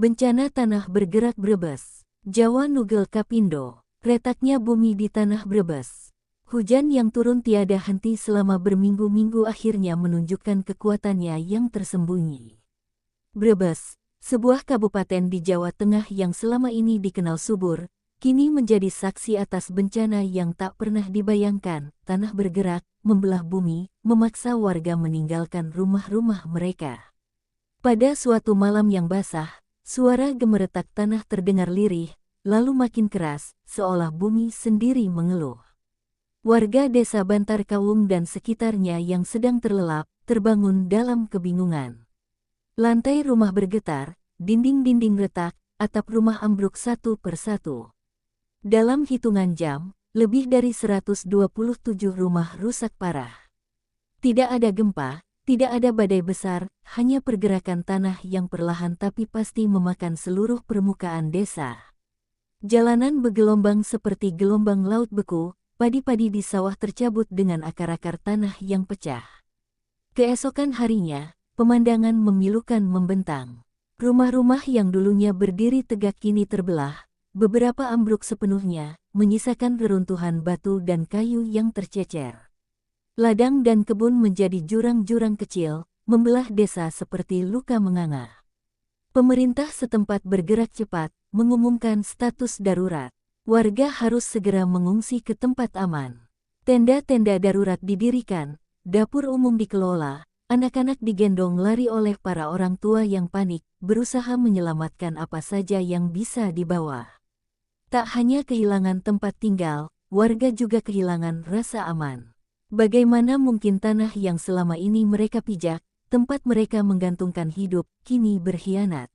Bencana tanah bergerak Brebes. Jawa Nugel Kapindo. Retaknya bumi di tanah Brebes. Hujan yang turun tiada henti selama berminggu-minggu akhirnya menunjukkan kekuatannya yang tersembunyi. Brebes, sebuah kabupaten di Jawa Tengah yang selama ini dikenal subur, kini menjadi saksi atas bencana yang tak pernah dibayangkan. Tanah bergerak, membelah bumi, memaksa warga meninggalkan rumah-rumah mereka. Pada suatu malam yang basah, suara gemeretak tanah terdengar lirih, lalu makin keras, seolah bumi sendiri mengeluh. Warga desa Bantar Kawung dan sekitarnya yang sedang terlelap, terbangun dalam kebingungan. Lantai rumah bergetar, dinding-dinding retak, atap rumah ambruk satu persatu. Dalam hitungan jam, lebih dari 127 rumah rusak parah. Tidak ada gempa, tidak ada badai besar, hanya pergerakan tanah yang perlahan tapi pasti memakan seluruh permukaan desa. Jalanan bergelombang seperti gelombang laut beku, padi-padi di sawah tercabut dengan akar-akar tanah yang pecah. Keesokan harinya, pemandangan memilukan membentang. Rumah-rumah yang dulunya berdiri tegak kini terbelah, beberapa ambruk sepenuhnya, menyisakan reruntuhan batu dan kayu yang tercecer. Ladang dan kebun menjadi jurang-jurang kecil, membelah desa seperti luka menganga. Pemerintah setempat bergerak cepat, mengumumkan status darurat. Warga harus segera mengungsi ke tempat aman. Tenda-tenda darurat didirikan, dapur umum dikelola, anak-anak digendong lari oleh para orang tua yang panik, berusaha menyelamatkan apa saja yang bisa dibawa. Tak hanya kehilangan tempat tinggal, warga juga kehilangan rasa aman. Bagaimana mungkin tanah yang selama ini mereka pijak, tempat mereka menggantungkan hidup, kini berkhianat?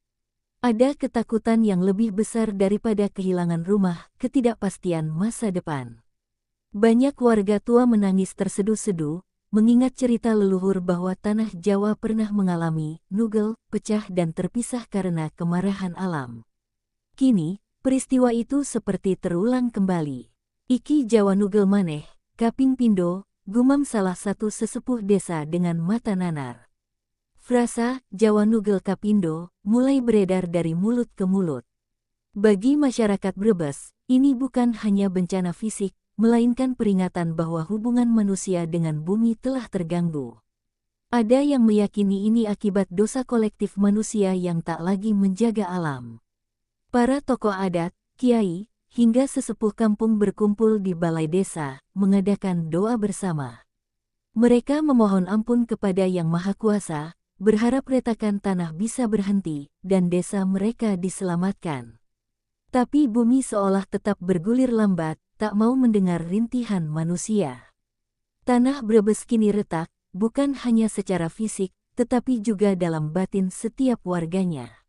Ada ketakutan yang lebih besar daripada kehilangan rumah, ketidakpastian masa depan. Banyak warga tua menangis terseduh-seduh, mengingat cerita leluhur bahwa tanah Jawa pernah mengalami nugel, pecah dan terpisah karena kemarahan alam. Kini, peristiwa itu seperti terulang kembali. Iki Jawa Nugel maneh, Kaping Pindo, gumam salah satu sesepuh desa dengan mata nanar. Frasa Jawa Nugel Kapindo mulai beredar dari mulut ke mulut. Bagi masyarakat Brebes, ini bukan hanya bencana fisik, melainkan peringatan bahwa hubungan manusia dengan bumi telah terganggu. Ada yang meyakini ini akibat dosa kolektif manusia yang tak lagi menjaga alam. Para tokoh adat, kiai, hingga sesepuh kampung berkumpul di balai desa, mengadakan doa bersama. Mereka memohon ampun kepada Yang Maha Kuasa, berharap retakan tanah bisa berhenti, dan desa mereka diselamatkan. Tapi bumi seolah tetap bergulir lambat, tak mau mendengar rintihan manusia. Tanah Brebes kini retak, bukan hanya secara fisik, tetapi juga dalam batin setiap warganya.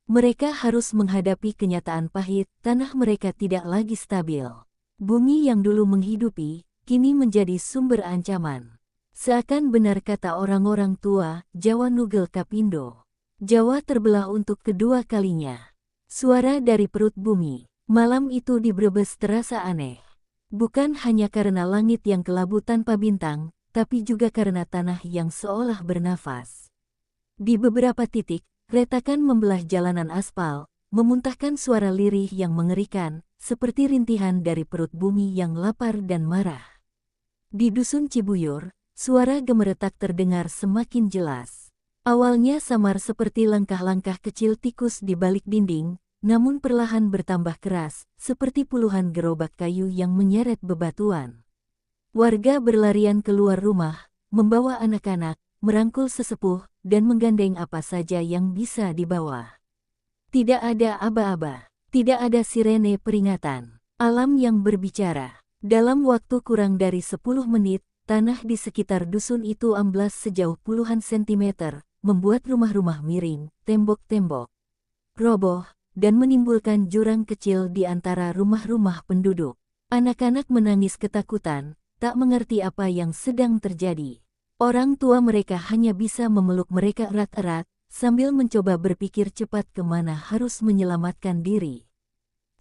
Mereka harus menghadapi kenyataan pahit, tanah mereka tidak lagi stabil. Bumi yang dulu menghidupi, kini menjadi sumber ancaman. Seakan benar kata orang-orang tua, Jawa Nugel Kapindo. Jawa terbelah untuk kedua kalinya. Suara dari perut bumi. Malam itu di Brebes terasa aneh. Bukan hanya karena langit yang kelabu tanpa bintang, tapi juga karena tanah yang seolah bernafas. Di beberapa titik, retakan membelah jalanan aspal, memuntahkan suara lirih yang mengerikan, seperti rintihan dari perut bumi yang lapar dan marah. Di Dusun Cibuyur, suara gemeretak terdengar semakin jelas. Awalnya samar seperti langkah-langkah kecil tikus di balik dinding, namun perlahan bertambah keras, seperti puluhan gerobak kayu yang menyeret bebatuan. Warga berlarian keluar rumah, membawa anak-anak, merangkul sesepuh, dan menggandeng apa saja yang bisa dibawa. Tidak ada aba-aba, tidak ada sirene peringatan. Alam yang berbicara. Dalam waktu kurang dari 10 menit, tanah di sekitar dusun itu amblas sejauh puluhan sentimeter, membuat rumah-rumah miring, tembok-tembok roboh, dan menimbulkan jurang kecil di antara rumah-rumah penduduk. Anak-anak menangis ketakutan, tak mengerti apa yang sedang terjadi. Orang tua mereka hanya bisa memeluk mereka erat-erat, sambil mencoba berpikir cepat kemana harus menyelamatkan diri.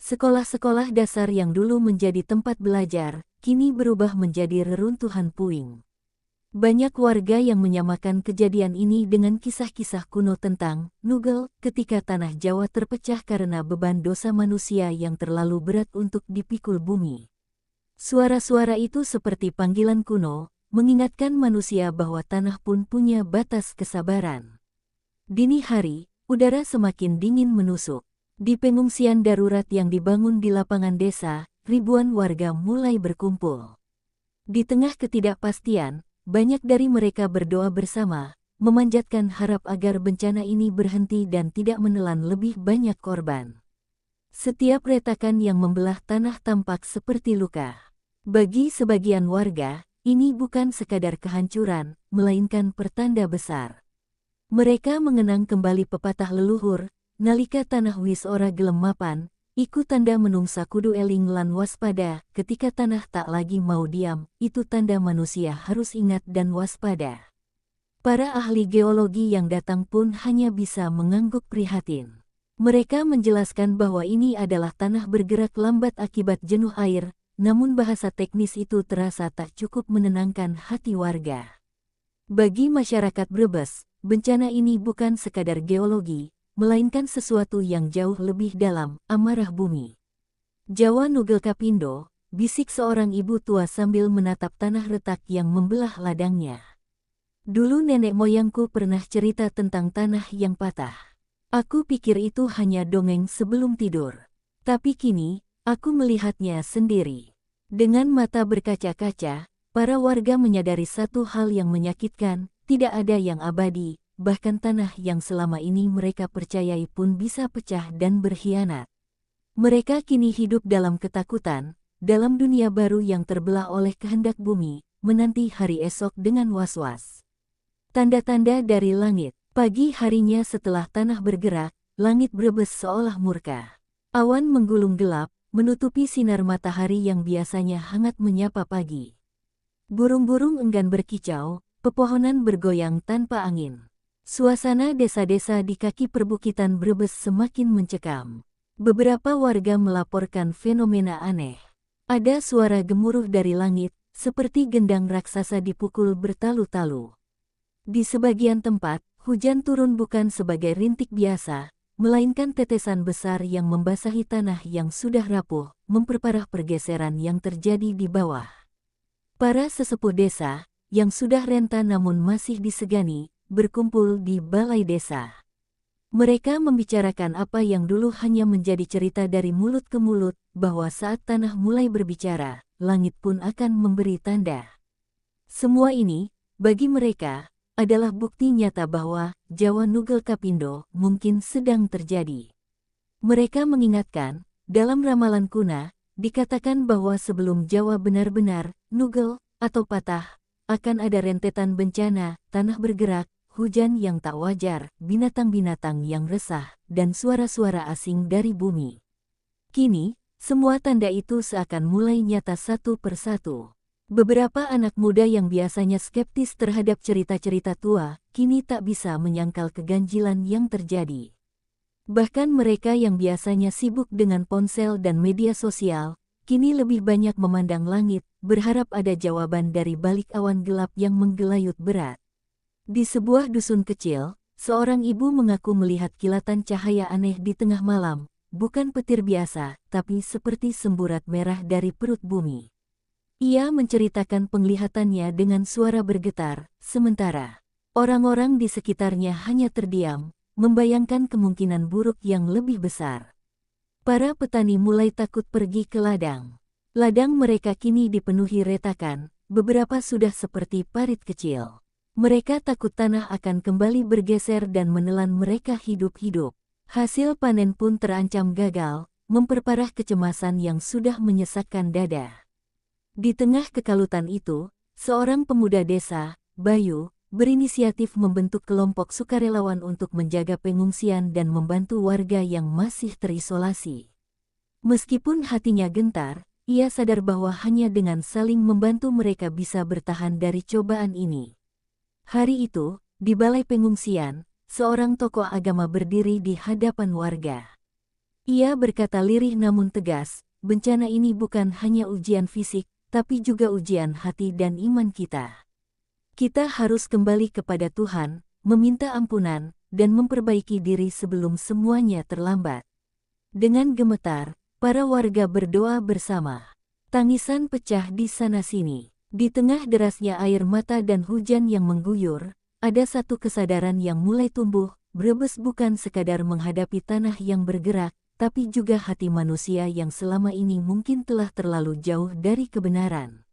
Sekolah-sekolah dasar yang dulu menjadi tempat belajar, kini berubah menjadi reruntuhan puing. Banyak warga yang menyamakan kejadian ini dengan kisah-kisah kuno tentang Nugel ketika tanah Jawa terpecah karena beban dosa manusia yang terlalu berat untuk dipikul bumi. Suara-suara itu seperti panggilan kuno, mengingatkan manusia bahwa tanah pun punya batas kesabaran. Dini hari, udara semakin dingin menusuk. Di pengungsian darurat yang dibangun di lapangan desa, ribuan warga mulai berkumpul. Di tengah ketidakpastian, banyak dari mereka berdoa bersama, memanjatkan harap agar bencana ini berhenti dan tidak menelan lebih banyak korban. Setiap retakan yang membelah tanah tampak seperti luka. Bagi sebagian warga, ini bukan sekadar kehancuran, melainkan pertanda besar. Mereka mengenang kembali pepatah leluhur, nalika tanah wis ora gelem mapan, iku tanda menungsa kudu eling lan waspada, ketika tanah tak lagi mau diam, itu tanda manusia harus ingat dan waspada. Para ahli geologi yang datang pun hanya bisa mengangguk prihatin. Mereka menjelaskan bahwa ini adalah tanah bergerak lambat akibat jenuh air, namun bahasa teknis itu terasa tak cukup menenangkan hati warga. Bagi masyarakat Brebes, bencana ini bukan sekadar geologi, melainkan sesuatu yang jauh lebih dalam, amarah bumi. Jawa Nugel Kapindo, bisik seorang ibu tua sambil menatap tanah retak yang membelah ladangnya. Dulu nenek moyangku pernah cerita tentang tanah yang patah. Aku pikir itu hanya dongeng sebelum tidur. Tapi kini, aku melihatnya sendiri. Dengan mata berkaca-kaca, para warga menyadari satu hal yang menyakitkan, tidak ada yang abadi. Bahkan tanah yang selama ini mereka percayai pun bisa pecah dan berkhianat. Mereka kini hidup dalam ketakutan, dalam dunia baru yang terbelah oleh kehendak bumi, menanti hari esok dengan was-was. Tanda-tanda dari langit. Pagi harinya setelah tanah bergerak, langit Brebes seolah murka. Awan menggulung gelap, menutupi sinar matahari yang biasanya hangat menyapa pagi. Burung-burung enggan berkicau, pepohonan bergoyang tanpa angin. Suasana desa-desa di kaki perbukitan Brebes semakin mencekam. Beberapa warga melaporkan fenomena aneh. Ada suara gemuruh dari langit, seperti gendang raksasa dipukul bertalu-talu. Di sebagian tempat, hujan turun bukan sebagai rintik biasa, melainkan tetesan besar yang membasahi tanah yang sudah rapuh, memperparah pergeseran yang terjadi di bawah. Para sesepuh desa, yang sudah renta namun masih disegani, berkumpul di balai desa. Mereka membicarakan apa yang dulu hanya menjadi cerita dari mulut ke mulut, bahwa saat tanah mulai berbicara, langit pun akan memberi tanda. Semua ini, bagi mereka, adalah bukti nyata bahwa Jawa Nugel Kapindo mungkin sedang terjadi. Mereka mengingatkan, dalam ramalan kuna, dikatakan bahwa sebelum Jawa benar-benar nugel atau patah, akan ada rentetan bencana, tanah bergerak, hujan yang tak wajar, binatang-binatang yang resah, dan suara-suara asing dari bumi. Kini, semua tanda itu seakan mulai nyata satu persatu. Beberapa anak muda yang biasanya skeptis terhadap cerita-cerita tua, kini tak bisa menyangkal keganjilan yang terjadi. Bahkan mereka yang biasanya sibuk dengan ponsel dan media sosial, kini lebih banyak memandang langit, berharap ada jawaban dari balik awan gelap yang menggelayut berat. Di sebuah dusun kecil, seorang ibu mengaku melihat kilatan cahaya aneh di tengah malam, bukan petir biasa, tapi seperti semburat merah dari perut bumi. Ia menceritakan penglihatannya dengan suara bergetar, sementara orang-orang di sekitarnya hanya terdiam, membayangkan kemungkinan buruk yang lebih besar. Para petani mulai takut pergi ke ladang. Ladang mereka kini dipenuhi retakan, beberapa sudah seperti parit kecil. Mereka takut tanah akan kembali bergeser dan menelan mereka hidup-hidup. Hasil panen pun terancam gagal, memperparah kecemasan yang sudah menyesakkan dada. Di tengah kekalutan itu, seorang pemuda desa, Bayu, berinisiatif membentuk kelompok sukarelawan untuk menjaga pengungsian dan membantu warga yang masih terisolasi. Meskipun hatinya gentar, ia sadar bahwa hanya dengan saling membantu mereka bisa bertahan dari cobaan ini. Hari itu, di balai pengungsian, seorang tokoh agama berdiri di hadapan warga. Ia berkata lirih namun tegas, bencana ini bukan hanya ujian fisik, tapi juga ujian hati dan iman kita. Kita harus kembali kepada Tuhan, meminta ampunan, dan memperbaiki diri sebelum semuanya terlambat. Dengan gemetar, para warga berdoa bersama. Tangisan pecah di sana-sini. Di tengah derasnya air mata dan hujan yang mengguyur, ada satu kesadaran yang mulai tumbuh. Brebes bukan sekadar menghadapi tanah yang bergerak, tapi juga hati manusia yang selama ini mungkin telah terlalu jauh dari kebenaran.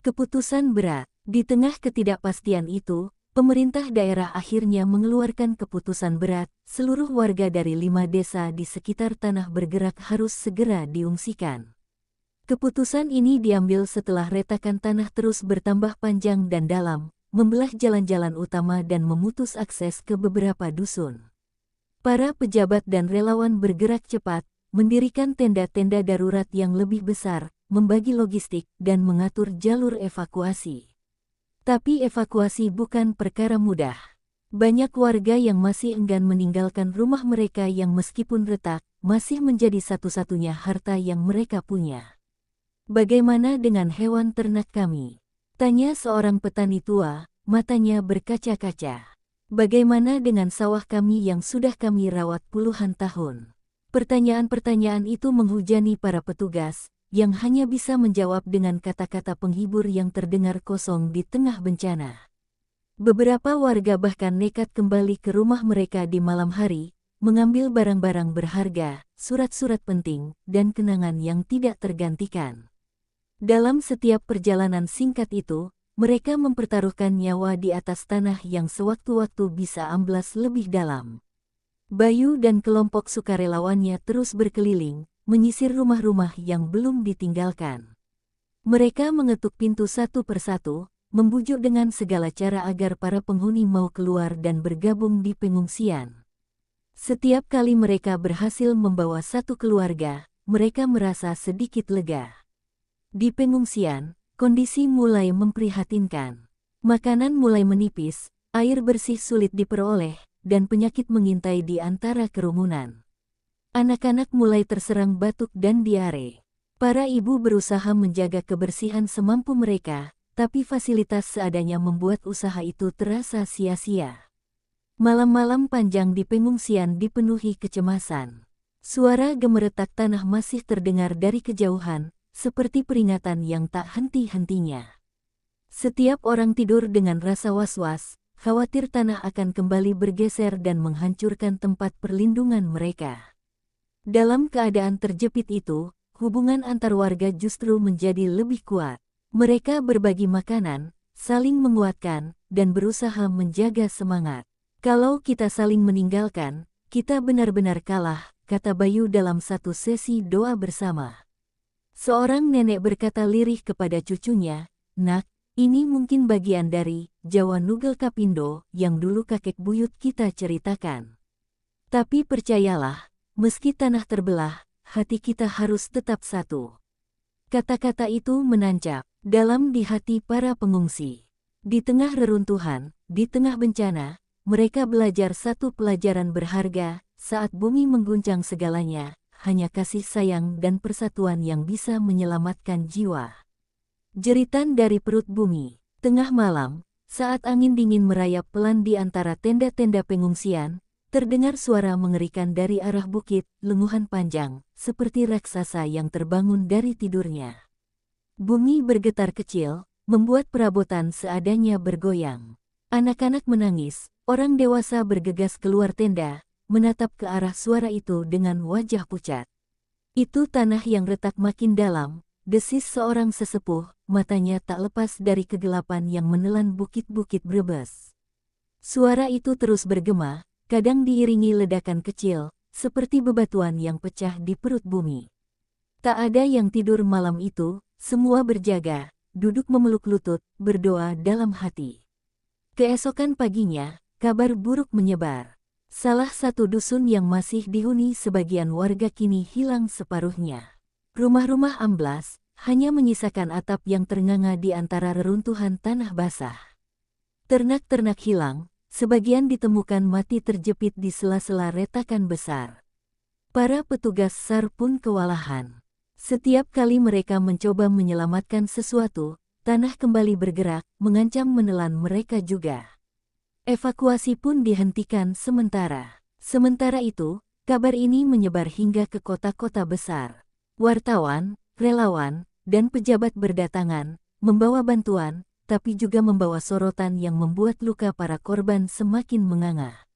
Keputusan berat. Di tengah ketidakpastian itu, pemerintah daerah akhirnya mengeluarkan keputusan berat. Seluruh warga dari 5 desa di sekitar tanah bergerak harus segera diungsikan. Keputusan ini diambil setelah retakan tanah terus bertambah panjang dan dalam, membelah jalan-jalan utama dan memutus akses ke beberapa dusun. Para pejabat dan relawan bergerak cepat, mendirikan tenda-tenda darurat yang lebih besar, membagi logistik, dan mengatur jalur evakuasi. Tapi evakuasi bukan perkara mudah. Banyak warga yang masih enggan meninggalkan rumah mereka yang meskipun retak, masih menjadi satu-satunya harta yang mereka punya. "Bagaimana dengan hewan ternak kami?" tanya seorang petani tua, matanya berkaca-kaca. "Bagaimana dengan sawah kami yang sudah kami rawat puluhan tahun?" Pertanyaan-pertanyaan itu menghujani para petugas, yang hanya bisa menjawab dengan kata-kata penghibur yang terdengar kosong di tengah bencana. Beberapa warga bahkan nekat kembali ke rumah mereka di malam hari, mengambil barang-barang berharga, surat-surat penting, dan kenangan yang tidak tergantikan. Dalam setiap perjalanan singkat itu, mereka mempertaruhkan nyawa di atas tanah yang sewaktu-waktu bisa amblas lebih dalam. Bayu dan kelompok sukarelawannya terus berkeliling, menyisir rumah-rumah yang belum ditinggalkan. Mereka mengetuk pintu satu persatu, membujuk dengan segala cara agar para penghuni mau keluar dan bergabung di pengungsian. Setiap kali mereka berhasil membawa satu keluarga, mereka merasa sedikit lega. Di pengungsian, kondisi mulai memprihatinkan. Makanan mulai menipis, air bersih sulit diperoleh, dan penyakit mengintai di antara kerumunan. Anak-anak mulai terserang batuk dan diare. Para ibu berusaha menjaga kebersihan semampu mereka, tapi fasilitas seadanya membuat usaha itu terasa sia-sia. Malam-malam panjang di pengungsian dipenuhi kecemasan. Suara gemeretak tanah masih terdengar dari kejauhan, seperti peringatan yang tak henti-hentinya. Setiap orang tidur dengan rasa was-was, khawatir tanah akan kembali bergeser dan menghancurkan tempat perlindungan mereka. Dalam keadaan terjepit itu, hubungan antar warga justru menjadi lebih kuat. Mereka berbagi makanan, saling menguatkan, dan berusaha menjaga semangat. "Kalau kita saling meninggalkan, kita benar-benar kalah," kata Bayu dalam satu sesi doa bersama. Seorang nenek berkata lirih kepada cucunya, "Nak, ini mungkin bagian dari Jawa Nugel Kapindo yang dulu kakek buyut kita ceritakan. Tapi percayalah, meski tanah terbelah, hati kita harus tetap satu." Kata-kata itu menancap dalam di hati para pengungsi. Di tengah reruntuhan, di tengah bencana, mereka belajar satu pelajaran berharga: saat bumi mengguncang segalanya, hanya kasih sayang dan persatuan yang bisa menyelamatkan jiwa. Jeritan dari perut bumi. Tengah malam, saat angin dingin merayap pelan di antara tenda-tenda pengungsian, terdengar suara mengerikan dari arah bukit, lenguhan panjang, seperti raksasa yang terbangun dari tidurnya. Bumi bergetar kecil, membuat perabotan seadanya bergoyang. Anak-anak menangis, orang dewasa bergegas keluar tenda, menatap ke arah suara itu dengan wajah pucat. "Itu tanah yang retak makin dalam," desis seorang sesepuh, matanya tak lepas dari kegelapan yang menelan bukit-bukit Brebes. Suara itu terus bergema, kadang diiringi ledakan kecil, seperti bebatuan yang pecah di perut bumi. Tak ada yang tidur malam itu, semua berjaga, duduk memeluk lutut, berdoa dalam hati. Keesokan paginya, kabar buruk menyebar. Salah satu dusun yang masih dihuni sebagian warga kini hilang separuhnya. Rumah-rumah amblas, hanya menyisakan atap yang ternganga di antara reruntuhan tanah basah. Ternak-ternak hilang, sebagian ditemukan mati terjepit di sela-sela retakan besar. Para petugas SAR pun kewalahan. Setiap kali mereka mencoba menyelamatkan sesuatu, tanah kembali bergerak, mengancam menelan mereka juga. Evakuasi pun dihentikan sementara. Sementara itu, kabar ini menyebar hingga ke kota-kota besar. Wartawan, relawan, dan pejabat berdatangan, membawa bantuan, tapi juga membawa sorotan yang membuat luka para korban semakin menganga.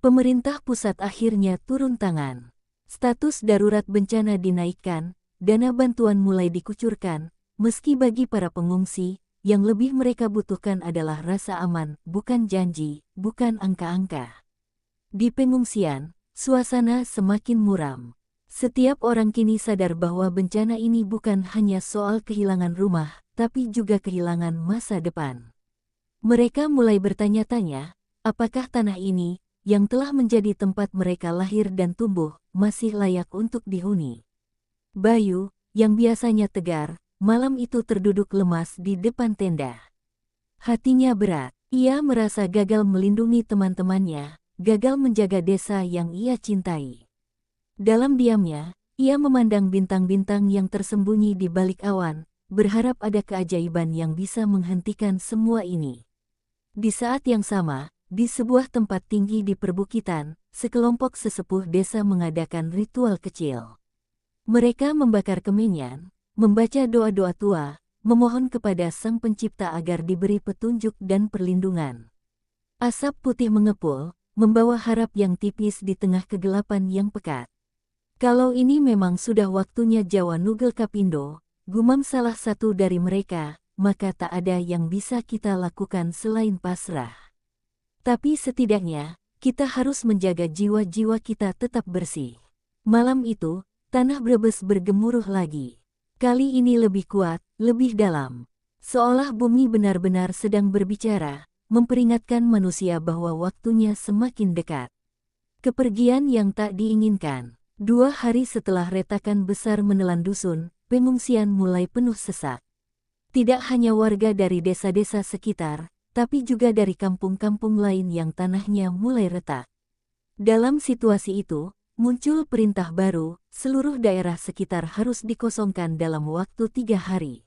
Pemerintah pusat akhirnya turun tangan. Status darurat bencana dinaikkan, dana bantuan mulai dikucurkan, meski bagi para pengungsi, yang lebih mereka butuhkan adalah rasa aman, bukan janji, bukan angka-angka. Di pengungsian, suasana semakin muram. Setiap orang kini sadar bahwa bencana ini bukan hanya soal kehilangan rumah, tapi juga kehilangan masa depan. Mereka mulai bertanya-tanya, apakah tanah ini, yang telah menjadi tempat mereka lahir dan tumbuh, masih layak untuk dihuni. Bayu, yang biasanya tegar, malam itu terduduk lemas di depan tenda. Hatinya berat, ia merasa gagal melindungi teman-temannya, gagal menjaga desa yang ia cintai. Dalam diamnya, ia memandang bintang-bintang yang tersembunyi di balik awan, berharap ada keajaiban yang bisa menghentikan semua ini. Di saat yang sama, di sebuah tempat tinggi di perbukitan, sekelompok sesepuh desa mengadakan ritual kecil. Mereka membakar kemenyan, membaca doa-doa tua, memohon kepada Sang Pencipta agar diberi petunjuk dan perlindungan. Asap putih mengepul, membawa harap yang tipis di tengah kegelapan yang pekat. Kalau ini memang sudah waktunya Jawa Nugel Kapindo, gumam salah satu dari mereka, maka tak ada yang bisa kita lakukan selain pasrah. Tapi setidaknya, kita harus menjaga jiwa-jiwa kita tetap bersih. Malam itu, tanah Brebes bergemuruh lagi. Kali ini lebih kuat, lebih dalam. Seolah bumi benar-benar sedang berbicara, memperingatkan manusia bahwa waktunya semakin dekat. Kepergian yang tak diinginkan. 2 hari setelah retakan besar menelan dusun, pengungsian mulai penuh sesak. Tidak hanya warga dari desa-desa sekitar, tapi juga dari kampung-kampung lain yang tanahnya mulai retak. Dalam situasi itu, muncul perintah baru, seluruh daerah sekitar harus dikosongkan dalam waktu 3 hari.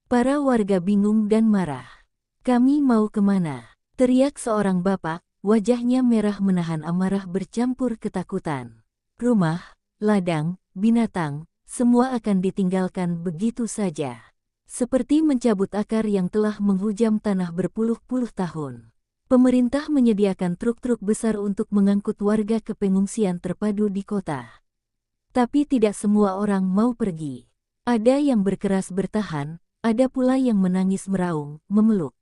Para warga bingung dan marah. Kami mau kemana? Teriak seorang bapak, wajahnya merah menahan amarah bercampur ketakutan. Rumah, ladang, binatang, semua akan ditinggalkan begitu saja. Seperti mencabut akar yang telah menghujam tanah berpuluh-puluh tahun. Pemerintah menyediakan truk-truk besar untuk mengangkut warga ke pengungsian terpadu di kota. Tapi tidak semua orang mau pergi. Ada yang berkeras bertahan, ada pula yang menangis meraung, memeluk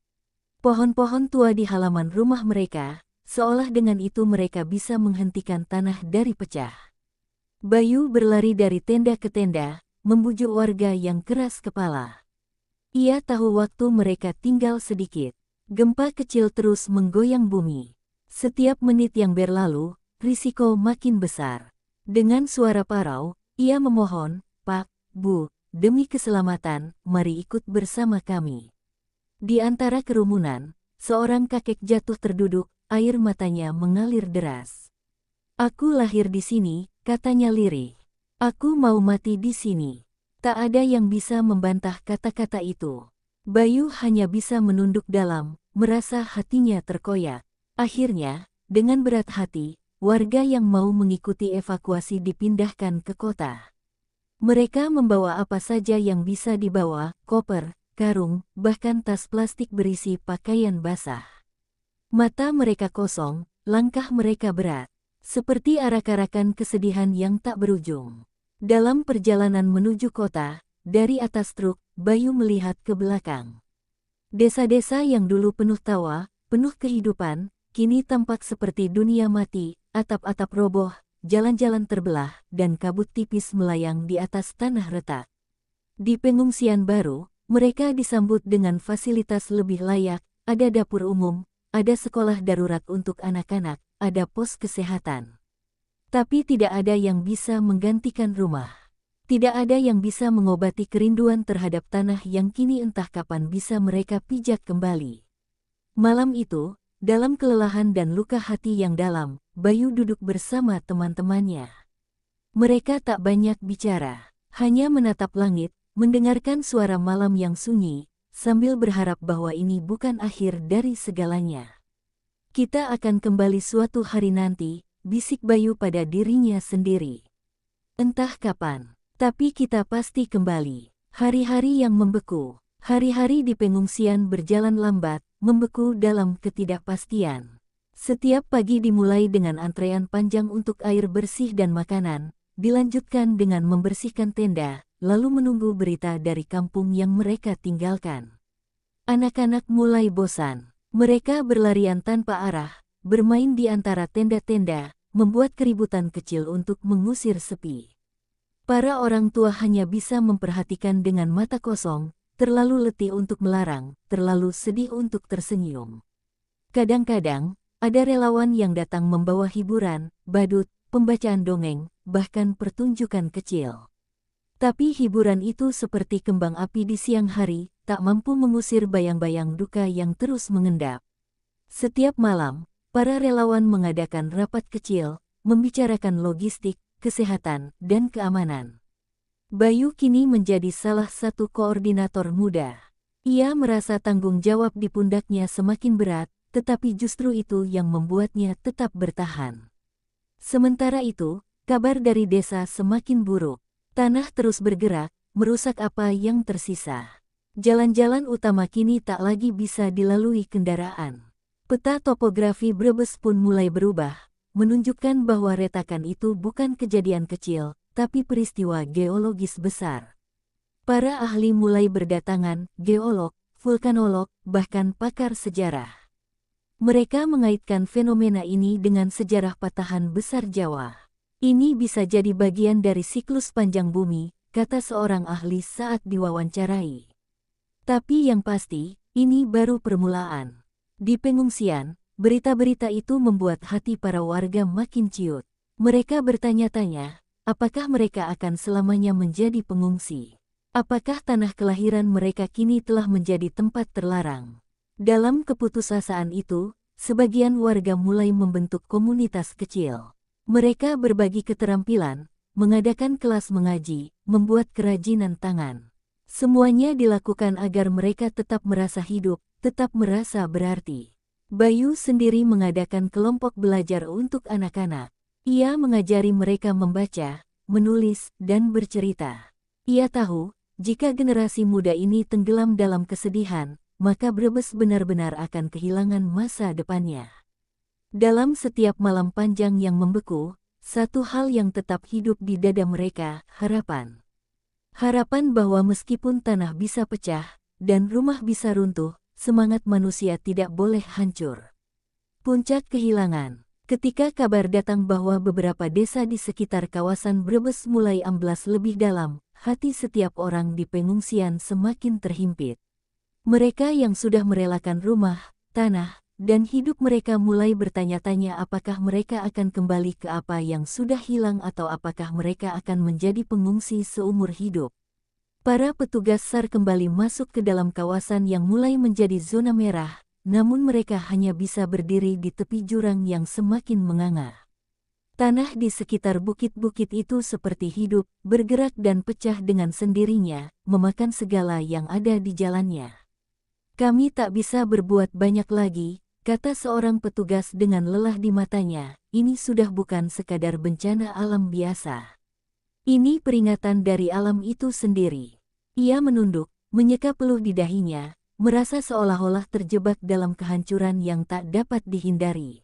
pohon-pohon tua di halaman rumah mereka, seolah dengan itu mereka bisa menghentikan tanah dari pecah. Bayu berlari dari tenda ke tenda, membujuk warga yang keras kepala. Ia tahu waktu mereka tinggal sedikit. Gempa kecil terus menggoyang bumi. Setiap menit yang berlalu, risiko makin besar. Dengan suara parau, ia memohon, "Pak, Bu, demi keselamatan, mari ikut bersama kami." Di antara kerumunan, seorang kakek jatuh terduduk, air matanya mengalir deras. "Aku lahir di sini," katanya lirih. "Aku mau mati di sini." Tak ada yang bisa membantah kata-kata itu. Bayu hanya bisa menunduk dalam, merasa hatinya terkoyak. Akhirnya, dengan berat hati, warga yang mau mengikuti evakuasi dipindahkan ke kota. Mereka membawa apa saja yang bisa dibawa, koper, karung, bahkan tas plastik berisi pakaian basah. Mata mereka kosong, langkah mereka berat, seperti arak-arakan kesedihan yang tak berujung. Dalam perjalanan menuju kota, dari atas truk, Bayu melihat ke belakang. Desa-desa yang dulu penuh tawa, penuh kehidupan, kini tampak seperti dunia mati, atap-atap roboh, jalan-jalan terbelah, dan kabut tipis melayang di atas tanah retak. Di pengungsian baru, mereka disambut dengan fasilitas lebih layak, ada dapur umum, ada sekolah darurat untuk anak-anak, ada pos kesehatan. Tapi tidak ada yang bisa menggantikan rumah. Tidak ada yang bisa mengobati kerinduan terhadap tanah yang kini entah kapan bisa mereka pijak kembali. Malam itu, dalam kelelahan dan luka hati yang dalam, Bayu duduk bersama teman-temannya. Mereka tak banyak bicara, hanya menatap langit, mendengarkan suara malam yang sunyi, sambil berharap bahwa ini bukan akhir dari segalanya. Kita akan kembali suatu hari nanti, bisik Bayu pada dirinya sendiri. Entah kapan, tapi kita pasti kembali. Hari-hari yang membeku. Hari-hari di pengungsian berjalan lambat, membeku dalam ketidakpastian. Setiap pagi dimulai dengan antrean panjang untuk air bersih dan makanan, dilanjutkan dengan membersihkan tenda, lalu menunggu berita dari kampung yang mereka tinggalkan. Anak-anak mulai bosan. Mereka berlarian tanpa arah, bermain di antara tenda-tenda, membuat keributan kecil untuk mengusir sepi. Para orang tua hanya bisa memperhatikan dengan mata kosong, terlalu letih untuk melarang, terlalu sedih untuk tersenyum. Kadang-kadang, ada relawan yang datang membawa hiburan, badut, pembacaan dongeng, bahkan pertunjukan kecil. Tapi hiburan itu seperti kembang api di siang hari, tak mampu mengusir bayang-bayang duka yang terus mengendap. Setiap malam, para relawan mengadakan rapat kecil, membicarakan logistik, kesehatan, dan keamanan. Bayu kini menjadi salah satu koordinator muda. Ia merasa tanggung jawab di pundaknya semakin berat, tetapi justru itu yang membuatnya tetap bertahan. Sementara itu, kabar dari desa semakin buruk. Tanah terus bergerak, merusak apa yang tersisa. Jalan-jalan utama kini tak lagi bisa dilalui kendaraan. Peta topografi Brebes pun mulai berubah, menunjukkan bahwa retakan itu bukan kejadian kecil, tapi peristiwa geologis besar. Para ahli mulai berdatangan, geolog, vulkanolog, bahkan pakar sejarah. Mereka mengaitkan fenomena ini dengan sejarah patahan besar Jawa. Ini bisa jadi bagian dari siklus panjang bumi, kata seorang ahli saat diwawancarai. Tapi yang pasti, ini baru permulaan. Di pengungsian, berita-berita itu membuat hati para warga makin ciut. Mereka bertanya-tanya, apakah mereka akan selamanya menjadi pengungsi? Apakah tanah kelahiran mereka kini telah menjadi tempat terlarang? Dalam keputusasaan itu, sebagian warga mulai membentuk komunitas kecil. Mereka berbagi keterampilan, mengadakan kelas mengaji, membuat kerajinan tangan. Semuanya dilakukan agar mereka tetap merasa hidup, tetap merasa berarti. Bayu sendiri mengadakan kelompok belajar untuk anak-anak. Ia mengajari mereka membaca, menulis, dan bercerita. Ia tahu, jika generasi muda ini tenggelam dalam kesedihan, maka Brebes benar-benar akan kehilangan masa depannya. Dalam setiap malam panjang yang membeku, satu hal yang tetap hidup di dada mereka, harapan. Harapan bahwa meskipun tanah bisa pecah, dan rumah bisa runtuh, semangat manusia tidak boleh hancur. Puncak kehilangan. Ketika kabar datang bahwa beberapa desa di sekitar kawasan Brebes mulai amblas lebih dalam, hati setiap orang di pengungsian semakin terhimpit. Mereka yang sudah merelakan rumah, tanah, dan hidup mereka mulai bertanya-tanya apakah mereka akan kembali ke apa yang sudah hilang atau apakah mereka akan menjadi pengungsi seumur hidup. Para petugas SAR kembali masuk ke dalam kawasan yang mulai menjadi zona merah, namun mereka hanya bisa berdiri di tepi jurang yang semakin menganga. Tanah di sekitar bukit-bukit itu seperti hidup, bergerak dan pecah dengan sendirinya, memakan segala yang ada di jalannya. Kami tak bisa berbuat banyak lagi, kata seorang petugas dengan lelah di matanya, ini sudah bukan sekadar bencana alam biasa. Ini peringatan dari alam itu sendiri. Ia menunduk, menyeka peluh di dahinya, merasa seolah-olah terjebak dalam kehancuran yang tak dapat dihindari.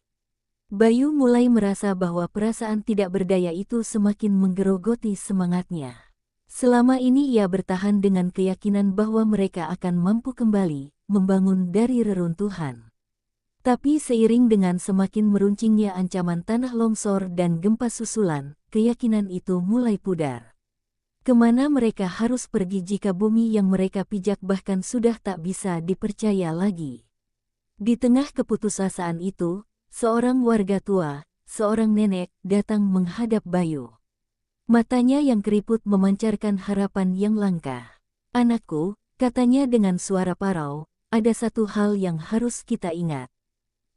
Bayu mulai merasa bahwa perasaan tidak berdaya itu semakin menggerogoti semangatnya. Selama ini ia bertahan dengan keyakinan bahwa mereka akan mampu kembali, membangun dari reruntuhan. Tapi seiring dengan semakin meruncingnya ancaman tanah longsor dan gempa susulan, keyakinan itu mulai pudar. Kemana mereka harus pergi jika bumi yang mereka pijak bahkan sudah tak bisa dipercaya lagi? Di tengah keputusasaan itu, seorang warga tua, seorang nenek, datang menghadap Bayu. Matanya yang keriput memancarkan harapan yang langka. "Anakku," katanya dengan suara parau, "ada satu hal yang harus kita ingat.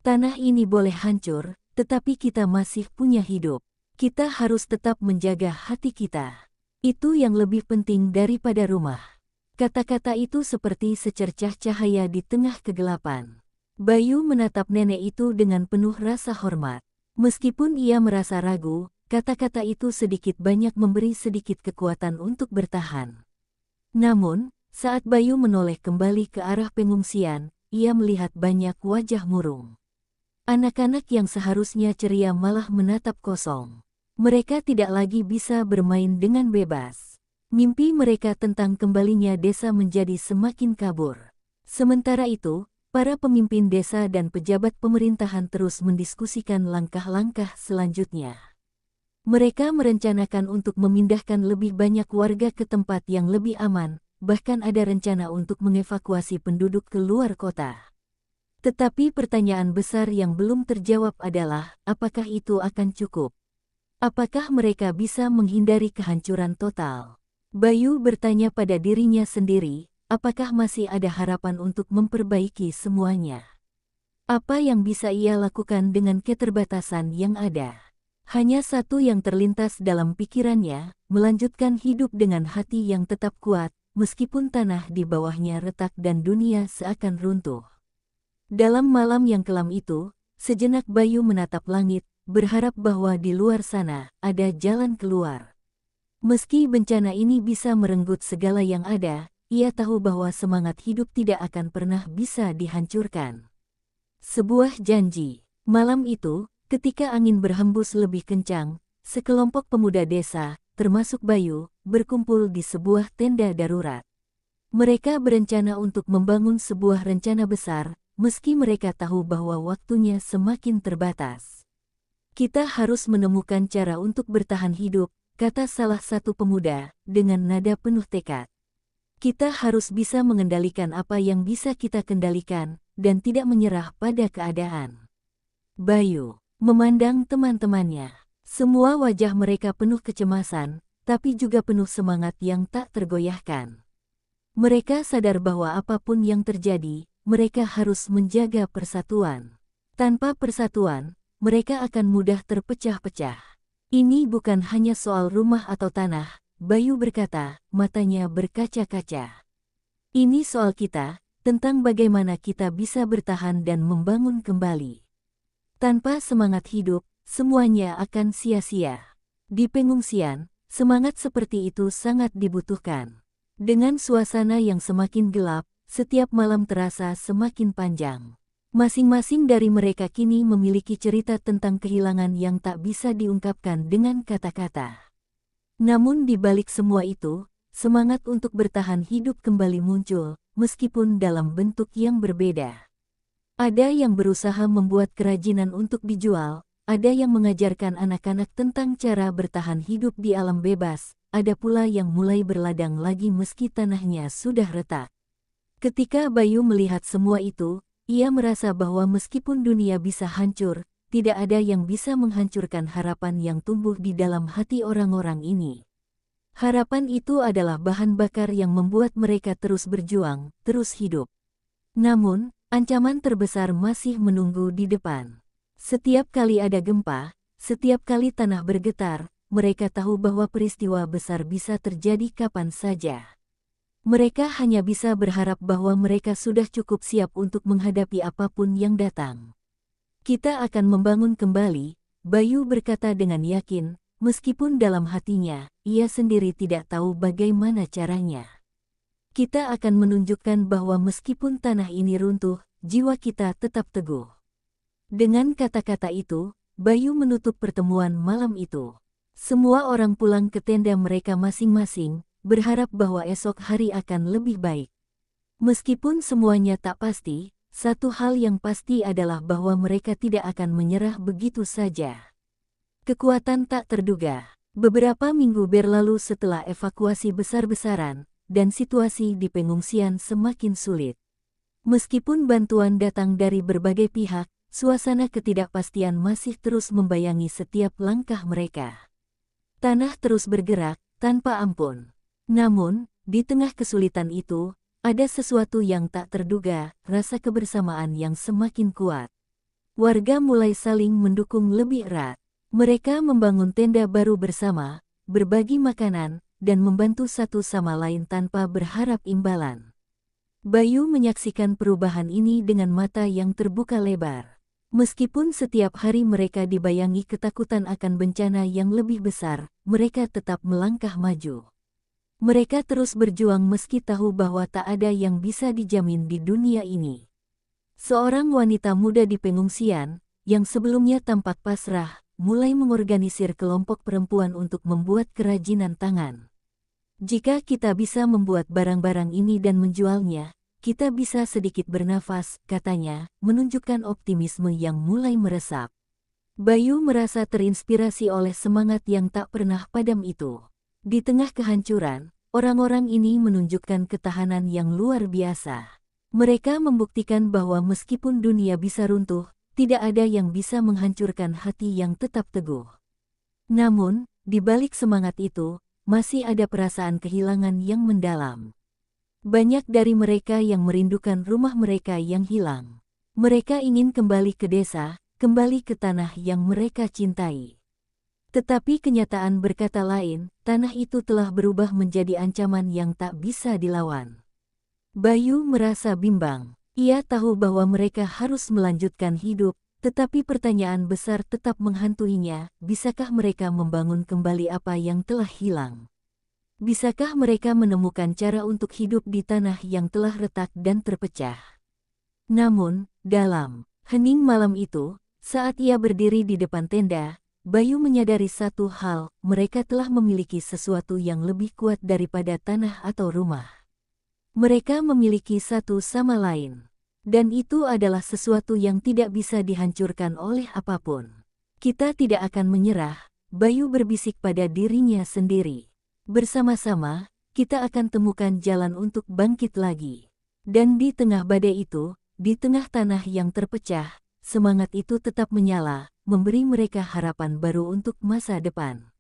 Tanah ini boleh hancur, tetapi kita masih punya hidup. Kita harus tetap menjaga hati kita. Itu yang lebih penting daripada rumah." Kata-kata itu seperti secercah cahaya di tengah kegelapan. Bayu menatap nenek itu dengan penuh rasa hormat. Meskipun ia merasa ragu, kata-kata itu sedikit banyak memberi sedikit kekuatan untuk bertahan. Namun, saat Bayu menoleh kembali ke arah pengungsian, ia melihat banyak wajah murung. Anak-anak yang seharusnya ceria malah menatap kosong. Mereka tidak lagi bisa bermain dengan bebas. Mimpi mereka tentang kembalinya desa menjadi semakin kabur. Sementara itu, para pemimpin desa dan pejabat pemerintahan terus mendiskusikan langkah-langkah selanjutnya. Mereka merencanakan untuk memindahkan lebih banyak warga ke tempat yang lebih aman, bahkan ada rencana untuk mengevakuasi penduduk ke luar kota. Tetapi pertanyaan besar yang belum terjawab adalah, apakah itu akan cukup? Apakah mereka bisa menghindari kehancuran total? Bayu bertanya pada dirinya sendiri, apakah masih ada harapan untuk memperbaiki semuanya? Apa yang bisa ia lakukan dengan keterbatasan yang ada? Hanya satu yang terlintas dalam pikirannya, melanjutkan hidup dengan hati yang tetap kuat, meskipun tanah di bawahnya retak dan dunia seakan runtuh. Dalam malam yang kelam itu, sejenak Bayu menatap langit, berharap bahwa di luar sana ada jalan keluar. Meski bencana ini bisa merenggut segala yang ada, ia tahu bahwa semangat hidup tidak akan pernah bisa dihancurkan. Sebuah janji. Malam itu, ketika angin berhembus lebih kencang, sekelompok pemuda desa, termasuk Bayu, berkumpul di sebuah tenda darurat. Mereka berencana untuk membangun sebuah rencana besar, meski mereka tahu bahwa waktunya semakin terbatas. Kita harus menemukan cara untuk bertahan hidup, kata salah satu pemuda, dengan nada penuh tekad. Kita harus bisa mengendalikan apa yang bisa kita kendalikan, dan tidak menyerah pada keadaan. Bayu memandang teman-temannya. Semua wajah mereka penuh kecemasan, tapi juga penuh semangat yang tak tergoyahkan. Mereka sadar bahwa apapun yang terjadi, mereka harus menjaga persatuan. Tanpa persatuan, mereka akan mudah terpecah-pecah. Ini bukan hanya soal rumah atau tanah, Bayu berkata, matanya berkaca-kaca. Ini soal kita, tentang bagaimana kita bisa bertahan dan membangun kembali. Tanpa semangat hidup, semuanya akan sia-sia. Di pengungsian, semangat seperti itu sangat dibutuhkan. Dengan suasana yang semakin gelap, setiap malam terasa semakin panjang. Masing-masing dari mereka kini memiliki cerita tentang kehilangan yang tak bisa diungkapkan dengan kata-kata. Namun di balik semua itu, semangat untuk bertahan hidup kembali muncul, meskipun dalam bentuk yang berbeda. Ada yang berusaha membuat kerajinan untuk dijual, ada yang mengajarkan anak-anak tentang cara bertahan hidup di alam bebas, ada pula yang mulai berladang lagi meski tanahnya sudah retak. Ketika Bayu melihat semua itu, ia merasa bahwa meskipun dunia bisa hancur, tidak ada yang bisa menghancurkan harapan yang tumbuh di dalam hati orang-orang ini. Harapan itu adalah bahan bakar yang membuat mereka terus berjuang, terus hidup. Namun, ancaman terbesar masih menunggu di depan. Setiap kali ada gempa, setiap kali tanah bergetar, mereka tahu bahwa peristiwa besar bisa terjadi kapan saja. Mereka hanya bisa berharap bahwa mereka sudah cukup siap untuk menghadapi apapun yang datang. Kita akan membangun kembali, Bayu berkata dengan yakin, meskipun dalam hatinya, ia sendiri tidak tahu bagaimana caranya. Kita akan menunjukkan bahwa meskipun tanah ini runtuh, jiwa kita tetap teguh. Dengan kata-kata itu, Bayu menutup pertemuan malam itu. Semua orang pulang ke tenda mereka masing-masing, berharap bahwa esok hari akan lebih baik. Meskipun semuanya tak pasti, satu hal yang pasti adalah bahwa mereka tidak akan menyerah begitu saja. Kekuatan tak terduga. Beberapa minggu berlalu setelah evakuasi besar-besaran, dan situasi di pengungsian semakin sulit. Meskipun bantuan datang dari berbagai pihak, suasana ketidakpastian masih terus membayangi setiap langkah mereka. Tanah terus bergerak, tanpa ampun. Namun, di tengah kesulitan itu, ada sesuatu yang tak terduga, rasa kebersamaan yang semakin kuat. Warga mulai saling mendukung lebih erat. Mereka membangun tenda baru bersama, berbagi makanan, dan membantu satu sama lain tanpa berharap imbalan. Bayu menyaksikan perubahan ini dengan mata yang terbuka lebar. Meskipun setiap hari mereka dibayangi ketakutan akan bencana yang lebih besar, mereka tetap melangkah maju. Mereka terus berjuang meski tahu bahwa tak ada yang bisa dijamin di dunia ini. Seorang wanita muda di pengungsian, yang sebelumnya tampak pasrah, mulai mengorganisir kelompok perempuan untuk membuat kerajinan tangan. Jika kita bisa membuat barang-barang ini dan menjualnya, kita bisa sedikit bernafas, katanya, menunjukkan optimisme yang mulai meresap. Bayu merasa terinspirasi oleh semangat yang tak pernah padam itu. Di tengah kehancuran, orang-orang ini menunjukkan ketahanan yang luar biasa. Mereka membuktikan bahwa meskipun dunia bisa runtuh, tidak ada yang bisa menghancurkan hati yang tetap teguh. Namun, di balik semangat itu, masih ada perasaan kehilangan yang mendalam. Banyak dari mereka yang merindukan rumah mereka yang hilang. Mereka ingin kembali ke desa, kembali ke tanah yang mereka cintai. Tetapi kenyataan berkata lain, tanah itu telah berubah menjadi ancaman yang tak bisa dilawan. Bayu merasa bimbang. Ia tahu bahwa mereka harus melanjutkan hidup, tetapi pertanyaan besar tetap menghantuinya, bisakah mereka membangun kembali apa yang telah hilang? Bisakah mereka menemukan cara untuk hidup di tanah yang telah retak dan terpecah? Namun, dalam hening malam itu, saat ia berdiri di depan tenda, Bayu menyadari satu hal, mereka telah memiliki sesuatu yang lebih kuat daripada tanah atau rumah. Mereka memiliki satu sama lain. Dan itu adalah sesuatu yang tidak bisa dihancurkan oleh apapun. Kita tidak akan menyerah, Bayu berbisik pada dirinya sendiri. Bersama-sama, kita akan temukan jalan untuk bangkit lagi. Dan di tengah badai itu, di tengah tanah yang terpecah, semangat itu tetap menyala, memberi mereka harapan baru untuk masa depan.